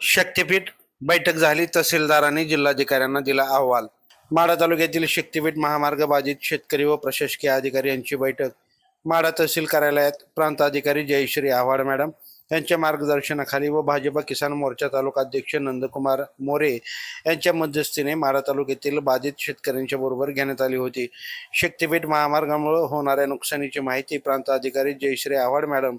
शक्तीपीठ बैठक झाली. तहसीलदारांनी जिल्हाधिकाऱ्यांना दिला अहवाल. माढा तालुक्यातील शक्तीपीठ महामार्ग बाधित शेतकरी व प्रशासकीय अधिकारी यांची बैठक माढा तहसील कार्यालयात प्रांताधिकारी जयश्री आव्हाड मॅडम यांच्या मार्गदर्शनाखाली व भाजपा किसान मोर्चा तालुका अध्यक्ष नंदकुमार मोरे यांच्या मध्यस्थीने माढा तालुक्यातील बाधित शेतकऱ्यांच्या बरोबर घेण्यात आली होती. शक्तीपीठ महामार्गामुळे होणाऱ्या नुकसानीची माहिती प्रांताधिकारी जयश्री आव्हाड मॅडम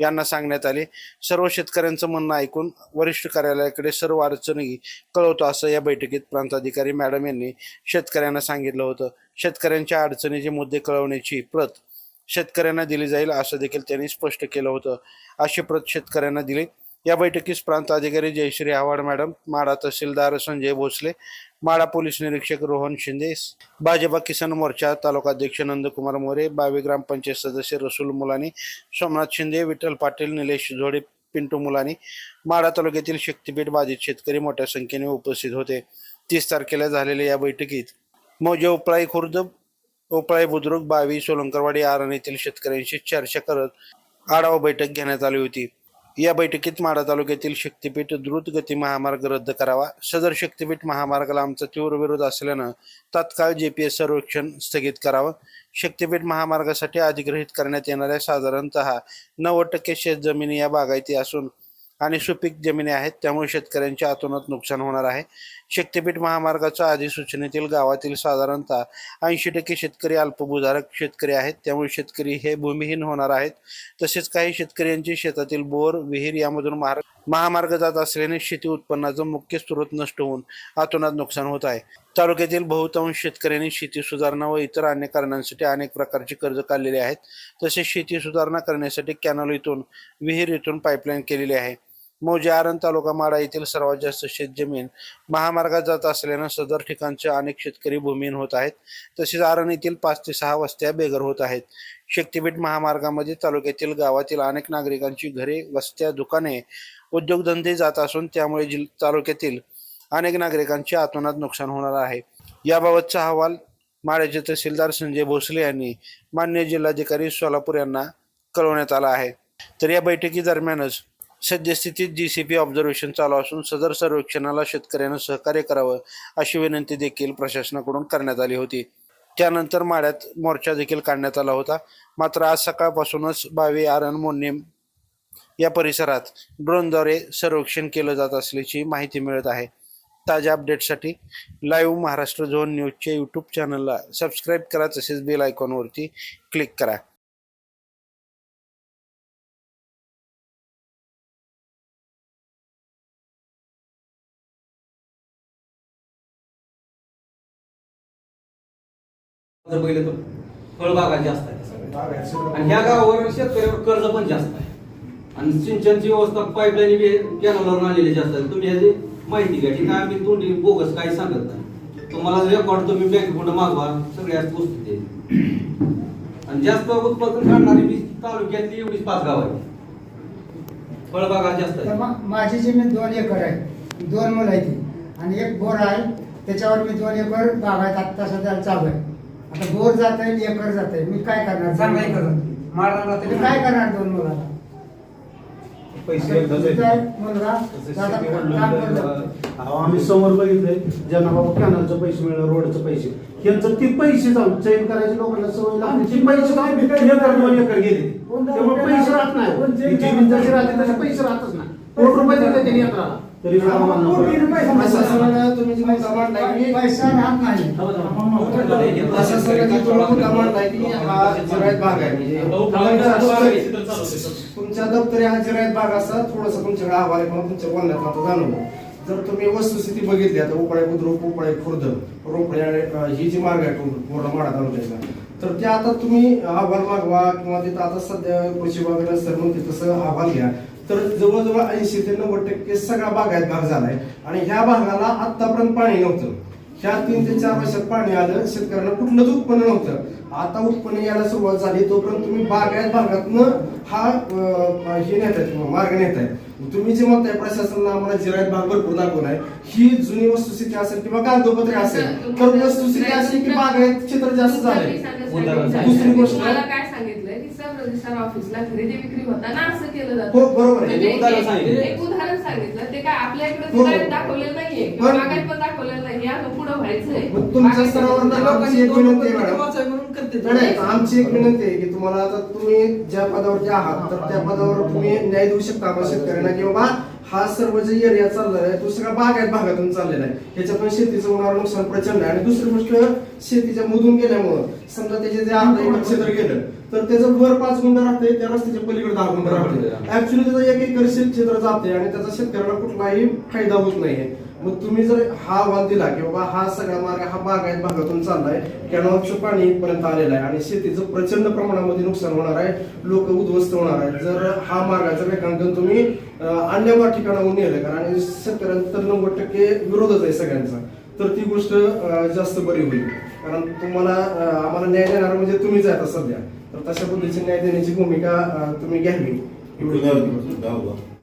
यांना सांगण्यात आली. सर्व शेतकऱ्यांचं म्हणणं ऐकून वरिष्ठ कार्यालयाकडे सर्व अडचणी कळवतो असं या बैठकीत प्रांताधिकारी मॅडम यांनी शेतकऱ्यांना सांगितलं होतं. शेतकऱ्यांच्या अडचणीचे मुद्दे कळवण्याची प्रत शेतकऱ्यांना दिली जाईल असं देखील त्यांनी स्पष्ट केलं होतं. अशी प्रत शेतकऱ्यांना दिली. या बैठकीस प्रांत अधिकारी जयश्री आव्हाड मॅडम, माढा तहसीलदार संजय भोसले, माढा पोलीस निरीक्षक रोहन शिंदे, भाजपा किसान मोर्चा तालुका अध्यक्ष नंदकुमार मोरे, 22 ग्रामपंचायत सदस्य रसूल मुलानी, सोमनाथ शिंदे, विठ्ठल पाटील, निलेश झोडे, पिंटू मुलानी, माढा तालुक्यातील शक्तीपीठ बाधित शेतकरी मोठ्या संख्येने उपस्थित होते. 30 तारखेला झालेल्या या बैठकीत मौजे उपळाई खुर्द, उपळाई बुद्रुक, बावी, सोलंकरवाडी, आरण येथील शेतकऱ्यांशी चर्चा करत आढावा बैठक घेण्यात आली होती. या बैठकीत माढा तालुक्यातील शक्तीपीठ द्रुत गती महामार्ग रद्द करावा, सदर शक्तीपीठ महामार्गाला आमचा तीव्र विरोध असल्यानं तात्काळ GPS सर्वेक्षण स्थगित करावं, शक्तीपीठ महामार्गासाठी अधिग्रहित करण्यात येणाऱ्या साधारणतः 90% शेतजमिनी या बागायती असून आणि सुपीक जमिनी आहेत, त्यामुळे शेतकऱ्यांच्या अतोनात नुकसान होणार आहे. शक्तीपीठ महामार्गाच्या अधिसूचनेतील गावातील साधारणतः 80% शेतकरी अल्पभूधारक शेतकरी आहेत, त्यामुळे शेतकरी हे भूमिहीन होणार आहेत. तसेच काही शेतकऱ्यांची शेतातील बोर, विहीर यामधून महामार्ग जात असल्याने शेती उत्पन्नाचा मुख्य स्रोत नष्ट होऊन अतोनात नुकसान होत आहे. तालुक्यातील बहुतांश शेतकऱ्यांनी शेती सुधारणा व इतर अन्य कारणांसाठी अनेक प्रकारचे कर्ज काढलेले आहेत. तसेच शेती सुधारणा करण्यासाठी कॅनल इथून, विहीर इथून पाईपलाईन केलेली आहे. मौजे आरण तालुका माढा येथील सर्वात जास्त शेतजमीन महामार्गात जात असल्यानं सदर ठिकाणचे अनेक शेतकरी भूमिहीन होत आहेत. तसेच आरण येथील 5 ते 6 वस्त्या बेघर होत आहेत. शक्तीपीठ महामार्गामध्ये तालुक्यातील गावातील अनेक नागरिकांची घरे, वस्त्या, दुकाने, उद्योगधंदे जात असून त्यामुळे तालुक्यातील अनेक नागरिकांचे अतोनात नुकसान होणार आहे. याबाबतचा अहवाल माढ्याचे तहसीलदार संजय भोसले यांनी माननीय जिल्हाधिकारी सोलापूर यांना कळवण्यात आला आहे. तर या बैठकीदरम्यानच सद्यस्थितीत GCP ऑब्झर्वेशन चालू असून सदर सर्वेक्षणाला शेतकऱ्यांना सहकार्य करावं अशी विनंती देखील प्रशासनाकडून करण्यात आली होती. त्यानंतर माढ्यात मोर्चा देखील काढण्यात आला होता. मात्र आज सकाळपासूनच बावी, आरण, मोन्नेम या परिसरात ड्रोनद्वारे सर्वेक्षण केलं जात असल्याची माहिती मिळत आहे. ताज्या अपडेटसाठी लाईव्ह महाराष्ट्र झोन न्यूजच्या यूट्यूब चॅनलला सबस्क्राईब करा, तसेच बेल आयकॉनवरती क्लिक करा. बघितलं तर फळबागा जास्त आहे आणि ह्या गावावर शेतकऱ्यावर कर्ज पण जास्त आहे आणि सिंचनची व्यवस्था पाईपलाईन कॅनलवरून आलेली जास्त आहे. तुम्ही याची माहिती घ्या. की काय आम्ही तोंडी बोगस काही सांगत नाही. तुम्हाला रेकॉर्ड तुम्ही बँक कुठं मागवा, सगळ्याच गोष्टी ते. आणि जास्त उत्पादन काढणारी मी तालुक्यातली एवढीच 5 गाव आहेत. फळबागा जास्त आहे. माझी जमीन 2 एकर आहे, 2 मुलं आहेत आणि एक बोर आहे, त्याच्यावर मी 2 एकर बागायत आता सध्या चालू आहे. आता बोर जात आहे, एकर जात आहे, मी काय करणार? चांगला एकर माळरान मी काय करणार 2 मुलाला? पैसे मुलगा आम्ही समोर बघितलंय ज्यांना बाबा कॅनलचे पैसे मिळणार, रोडचे पैसे, यांचं ते पैसे जाऊन चैन करायचे लोकांना सवय लागली. पैसे जाऊन एकर 2 एकर गेले, त्यामुळे पैसे राहत नाही. जमीन जशी राहते तसे पैसे राहतच नाही. कोटी रुपये दिले त्यांनी एकराला तरी पैसा राहत नाही. तुमच्या दप्तरी हा जिरायत भाग असा थोडस तुमच्याकडे अहवाल आहे किंवा तुमच्या बोलण्यात आता जाणवलं. जर तुम्ही वस्तुस्थिती बघितली आता उपळाई बुद्रुक, उपळाई खुर्द, रोपडे ही जी मार्ग आहे पूर्ण माढा तालुक्याचा, तर ते आता तुम्ही अहवाल मागवा किंवा तिथं आता सध्या कृषी विभागाने सर म्हणते तसं अहवाल घ्या. तर जवळजवळ 80 ते 90% सगळा बागायत भाग झालाय आणि ह्या भागाला आतापर्यंत पाणी नव्हतं. ह्या 3 ते 4 वर्षात पाणी आलं, शेतकऱ्यांना कुठलंच उत्पन्न नव्हतं. आता उत्पन्न यायला सुरुवात झाली, तोपर्यंत तुम्ही बागायत भागातनं हा हे नेताय, मार्ग नेताय. तुम्ही जे म्हणताय प्रशासनानं आम्हाला जिरायत भाग भरपूर दाखवलाय, ही जुनी वस्तुस्थिती असेल किंवा कागदोपत्री असेल, तर वस्तुस्थिती असेल की बागायत क्षेत्र जास्त झालंय. दुसरी गोष्ट काय सांगितलंय की सब रजिस्ट्रार ऑफिसला खरेदी विक्री होताना असं केलं जातं. हो बरोबर आहे. एक उदाहरण सांगितलं ते काय आपल्या आपल्या इकडे हो. ते दाखवलेलं नाहीये किंवा पण- बागायत पण दाखवलेलं नाही हे अजून पुढे व्हायचंय मग तुमच्या स्तरावर आमची एक विनंती आहे मॅडम. वाचाय म्हणून करते नाही, नाही, आमची एक विनंती आहे की तुम्हाला आता तुम्ही ज्या पदावरती आहात तर त्या पदावर तुम्ही न्याय देऊ शकता आम्हाला शेतकऱ्यांना की बाबा हा सर्व जे एरिया चाललेला आहे तो सगळा बागायत भागातून चाललेला आहे. ह्याच्यातून शेतीचं होणारं नुकसान प्रचंड आहे. आणि दुसरी गोष्ट शेतीच्या मधून गेल्यामुळं समजा त्याचे जे अर्धा एकर क्षेत्र गेलं तर त्याचं वर 5 गुंठ राहते, त्या रस्त्याच्या पलीकडे 10 गुंठ राहते. ऍक्च्युली त्याचं 1 एकर क्षेत्र जाते आणि त्याचा शेतकऱ्याला कुठलाही फायदा होत नाहीये. मग तुम्ही जर हा अहवाल दिला की बाबा हा सगळा मार्ग हा बागायत भागातून चाललाय, कॅनॉलचं पाणी इथपर्यंत आलेलं आहे आणि शेतीचं प्रचंड प्रमाणामध्ये नुकसान होणार आहे, लोक उद्ध्वस्त होणार आहेत जर हा मार्गाचं रेखांकन तुम्ही अन्य ठिकाणाहून नेलं. कारण शेतकऱ्यांचा तर 90% विरोधच आहे सगळ्यांचा. तर ती गोष्ट जास्त बरी होईल. कारण तुम्हाला आम्हाला न्याय देणार म्हणजे तुम्हीच आहे आता सध्या. तर तशा पद्धतीची न्याय देण्याची भूमिका तुम्ही घ्यावी. एवढं